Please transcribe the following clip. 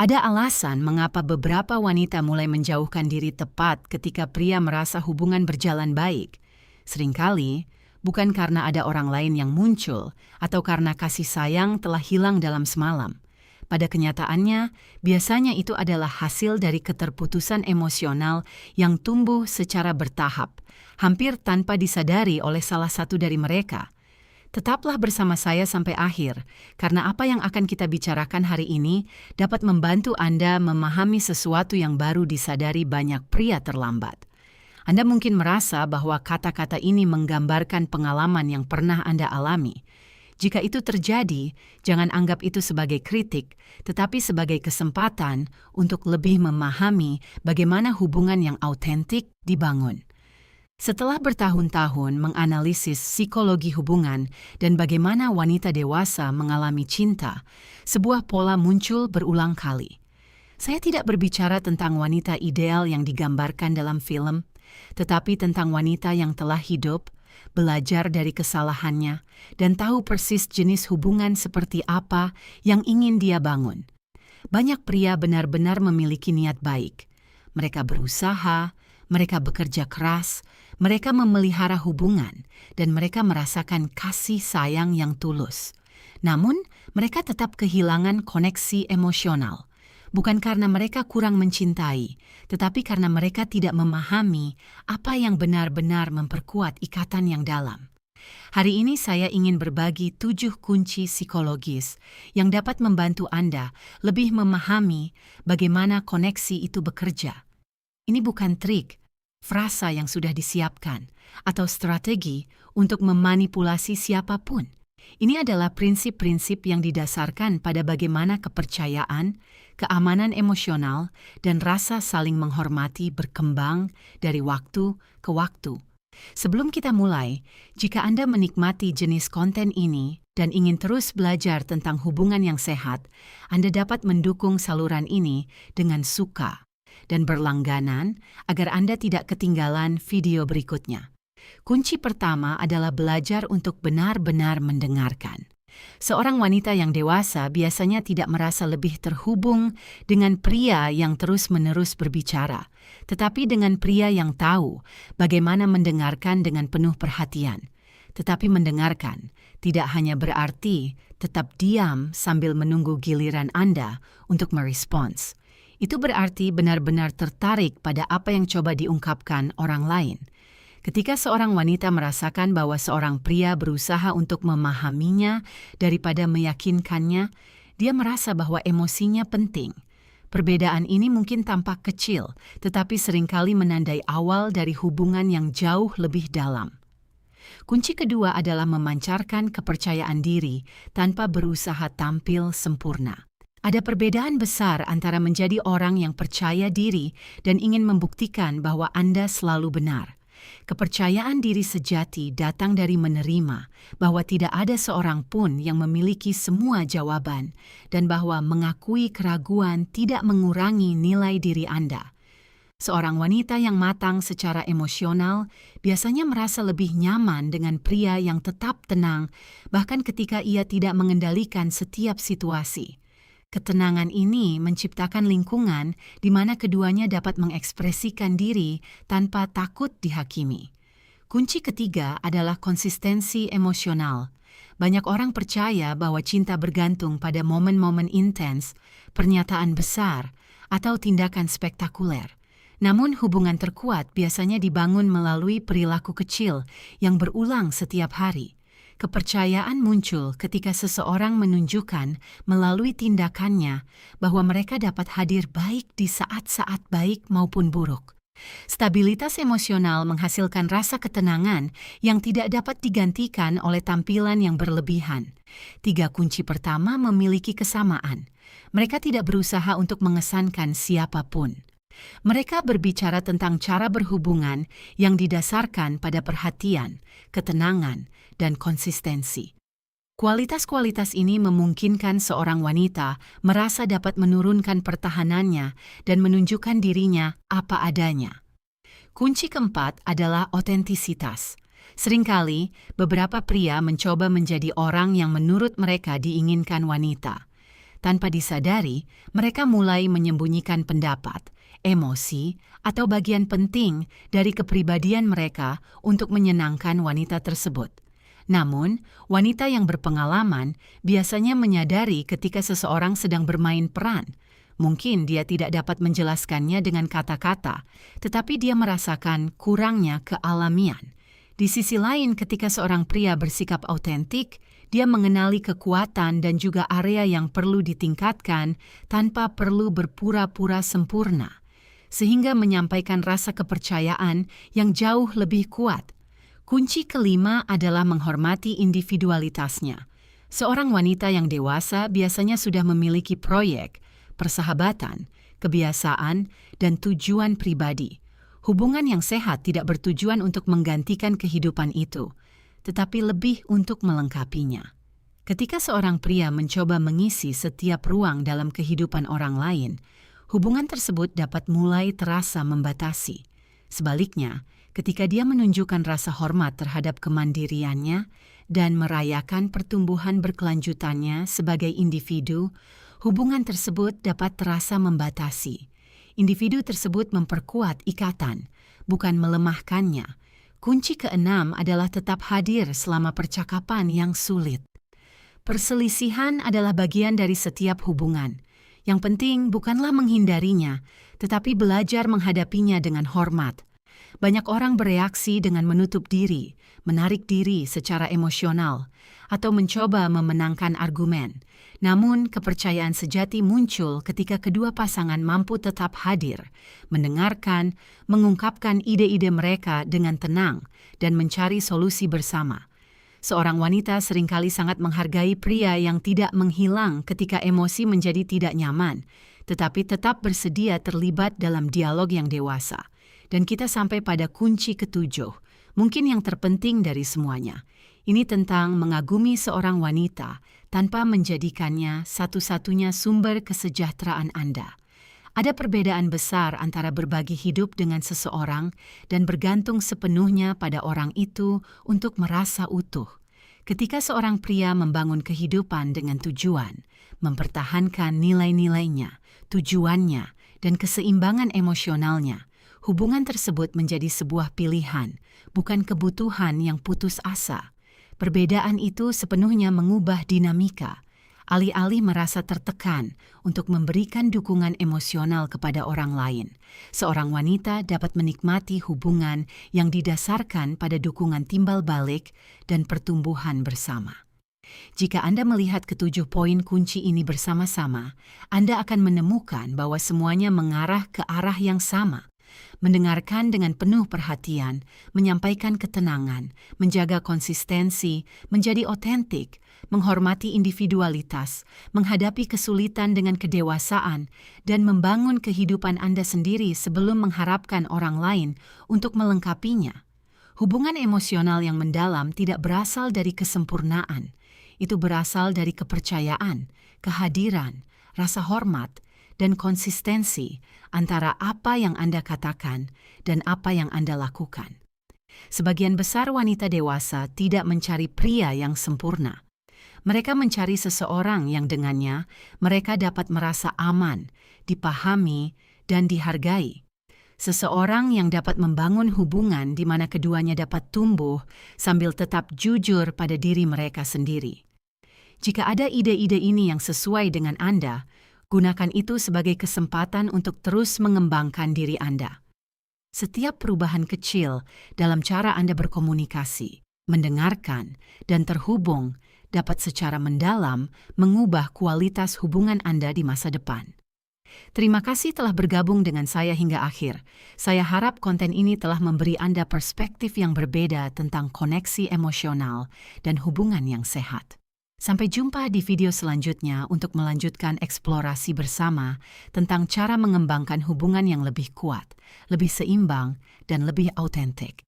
Ada alasan mengapa beberapa wanita mulai menjauhkan diri tepat ketika pria merasa hubungan berjalan baik. Seringkali, bukan karena ada orang lain yang muncul atau karena kasih sayang telah hilang dalam semalam. Pada kenyataannya, biasanya itu adalah hasil dari keterputusan emosional yang tumbuh secara bertahap, hampir tanpa disadari oleh salah satu dari mereka. Tetaplah bersama saya sampai akhir, karena apa yang akan kita bicarakan hari ini dapat membantu Anda memahami sesuatu yang baru disadari banyak pria terlambat. Anda mungkin merasa bahwa kata-kata ini menggambarkan pengalaman yang pernah Anda alami. Jika itu terjadi, jangan anggap itu sebagai kritik, tetapi sebagai kesempatan untuk lebih memahami bagaimana hubungan yang autentik dibangun. Setelah bertahun-tahun menganalisis psikologi hubungan dan bagaimana wanita dewasa mengalami cinta, sebuah pola muncul berulang kali. Saya tidak berbicara tentang wanita ideal yang digambarkan dalam film, tetapi tentang wanita yang telah hidup, belajar dari kesalahannya, dan tahu persis jenis hubungan seperti apa yang ingin dia bangun. Banyak pria benar-benar memiliki niat baik. Mereka berusaha, mereka bekerja keras, mereka memelihara hubungan, dan mereka merasakan kasih sayang yang tulus. Namun, mereka tetap kehilangan koneksi emosional. Bukan karena mereka kurang mencintai, tetapi karena mereka tidak memahami apa yang benar-benar memperkuat ikatan yang dalam. Hari ini saya ingin berbagi 7 kunci psikologis yang dapat membantu Anda lebih memahami bagaimana koneksi itu bekerja. Ini bukan trik, frasa yang sudah disiapkan, atau strategi untuk memanipulasi siapapun. Ini adalah prinsip-prinsip yang didasarkan pada bagaimana kepercayaan, keamanan emosional, dan rasa saling menghormati berkembang dari waktu ke waktu. Sebelum kita mulai, jika Anda menikmati jenis konten ini dan ingin terus belajar tentang hubungan yang sehat, Anda dapat mendukung saluran ini dengan suka dan berlangganan agar Anda tidak ketinggalan video berikutnya. Kunci pertama adalah belajar untuk benar-benar mendengarkan. Seorang wanita yang dewasa biasanya tidak merasa lebih terhubung dengan pria yang terus-menerus berbicara, tetapi dengan pria yang tahu bagaimana mendengarkan dengan penuh perhatian. Tetapi mendengarkan tidak hanya berarti tetap diam sambil menunggu giliran Anda untuk merespons. Itu berarti benar-benar tertarik pada apa yang coba diungkapkan orang lain. Ketika seorang wanita merasakan bahwa seorang pria berusaha untuk memahaminya daripada meyakinkannya, dia merasa bahwa emosinya penting. Perbedaan ini mungkin tampak kecil, tetapi seringkali menandai awal dari hubungan yang jauh lebih dalam. Kunci kedua adalah memancarkan kepercayaan diri tanpa berusaha tampil sempurna. Ada perbedaan besar antara menjadi orang yang percaya diri dan ingin membuktikan bahwa Anda selalu benar. Kepercayaan diri sejati datang dari menerima bahwa tidak ada seorang pun yang memiliki semua jawaban dan bahwa mengakui keraguan tidak mengurangi nilai diri Anda. Seorang wanita yang matang secara emosional biasanya merasa lebih nyaman dengan pria yang tetap tenang, bahkan ketika ia tidak mengendalikan setiap situasi. Ketenangan ini menciptakan lingkungan di mana keduanya dapat mengekspresikan diri tanpa takut dihakimi. Kunci ketiga adalah konsistensi emosional. Banyak orang percaya bahwa cinta bergantung pada momen-momen intens, pernyataan besar, atau tindakan spektakuler. Namun hubungan terkuat biasanya dibangun melalui perilaku kecil yang berulang setiap hari. Kepercayaan muncul ketika seseorang menunjukkan melalui tindakannya bahwa mereka dapat hadir baik di saat-saat baik maupun buruk. Stabilitas emosional menghasilkan rasa ketenangan yang tidak dapat digantikan oleh tampilan yang berlebihan. 3 kunci pertama memiliki kesamaan. Mereka tidak berusaha untuk mengesankan siapapun. Mereka berbicara tentang cara berhubungan yang didasarkan pada perhatian, ketenangan, dan konsistensi. Kualitas-kualitas ini memungkinkan seorang wanita merasa dapat menurunkan pertahanannya dan menunjukkan dirinya apa adanya. Kunci keempat adalah otentisitas. Seringkali, beberapa pria mencoba menjadi orang yang menurut mereka diinginkan wanita. Tanpa disadari, mereka mulai menyembunyikan pendapat, emosi, atau bagian penting dari kepribadian mereka untuk menyenangkan wanita tersebut. Namun, wanita yang berpengalaman biasanya menyadari ketika seseorang sedang bermain peran. Mungkin dia tidak dapat menjelaskannya dengan kata-kata, tetapi dia merasakan kurangnya kealamian. Di sisi lain, ketika seorang pria bersikap autentik, dia mengenali kekuatan dan juga area yang perlu ditingkatkan tanpa perlu berpura-pura sempurna, sehingga menyampaikan rasa kepercayaan yang jauh lebih kuat. Kunci kelima adalah menghormati individualitasnya. Seorang wanita yang dewasa biasanya sudah memiliki proyek, persahabatan, kebiasaan, dan tujuan pribadi. Hubungan yang sehat tidak bertujuan untuk menggantikan kehidupan itu, tetapi lebih untuk melengkapinya. Ketika seorang pria mencoba mengisi setiap ruang dalam kehidupan orang lain, hubungan tersebut dapat mulai terasa membatasi. Sebaliknya, ketika dia menunjukkan rasa hormat terhadap kemandiriannya dan merayakan pertumbuhan berkelanjutannya sebagai individu, hubungan tersebut dapat terasa membatasi. Individu tersebut memperkuat ikatan, bukan melemahkannya. Kunci keenam adalah tetap hadir selama percakapan yang sulit. Perselisihan adalah bagian dari setiap hubungan. Yang penting bukanlah menghindarinya, tetapi belajar menghadapinya dengan hormat. Banyak orang bereaksi dengan menutup diri, menarik diri secara emosional, atau mencoba memenangkan argumen. Namun, kepercayaan sejati muncul ketika kedua pasangan mampu tetap hadir, mendengarkan, mengungkapkan ide-ide mereka dengan tenang, dan mencari solusi bersama. Seorang wanita seringkali sangat menghargai pria yang tidak menghilang ketika emosi menjadi tidak nyaman, tetapi tetap bersedia terlibat dalam dialog yang dewasa. Dan kita sampai pada kunci ketujuh, mungkin yang terpenting dari semuanya. Ini tentang mengagumi seorang wanita tanpa menjadikannya satu-satunya sumber kesejahteraan Anda. Ada perbedaan besar antara berbagi hidup dengan seseorang dan bergantung sepenuhnya pada orang itu untuk merasa utuh. Ketika seorang pria membangun kehidupan dengan tujuan, mempertahankan nilai-nilainya, tujuannya, dan keseimbangan emosionalnya, hubungan tersebut menjadi sebuah pilihan, bukan kebutuhan yang putus asa. Perbedaan itu sepenuhnya mengubah dinamika. Alih-alih merasa tertekan untuk memberikan dukungan emosional kepada orang lain, seorang wanita dapat menikmati hubungan yang didasarkan pada dukungan timbal balik dan pertumbuhan bersama. Jika Anda melihat ketujuh poin kunci ini bersama-sama, Anda akan menemukan bahwa semuanya mengarah ke arah yang sama. Mendengarkan dengan penuh perhatian, menyampaikan ketenangan, menjaga konsistensi, menjadi otentik, menghormati individualitas, menghadapi kesulitan dengan kedewasaan, dan membangun kehidupan Anda sendiri sebelum mengharapkan orang lain untuk melengkapinya. Hubungan emosional yang mendalam tidak berasal dari kesempurnaan. Itu berasal dari kepercayaan, kehadiran, rasa hormat, dan konsistensi antara apa yang Anda katakan dan apa yang Anda lakukan. Sebagian besar wanita dewasa tidak mencari pria yang sempurna. Mereka mencari seseorang yang dengannya mereka dapat merasa aman, dipahami, dan dihargai. Seseorang yang dapat membangun hubungan di mana keduanya dapat tumbuh sambil tetap jujur pada diri mereka sendiri. Jika ada ide-ide ini yang sesuai dengan Anda, gunakan itu sebagai kesempatan untuk terus mengembangkan diri Anda. Setiap perubahan kecil dalam cara Anda berkomunikasi, mendengarkan, dan terhubung dapat secara mendalam mengubah kualitas hubungan Anda di masa depan. Terima kasih telah bergabung dengan saya hingga akhir. Saya harap konten ini telah memberi Anda perspektif yang berbeda tentang koneksi emosional dan hubungan yang sehat. Sampai jumpa di video selanjutnya untuk melanjutkan eksplorasi bersama tentang cara mengembangkan hubungan yang lebih kuat, lebih seimbang, dan lebih autentik.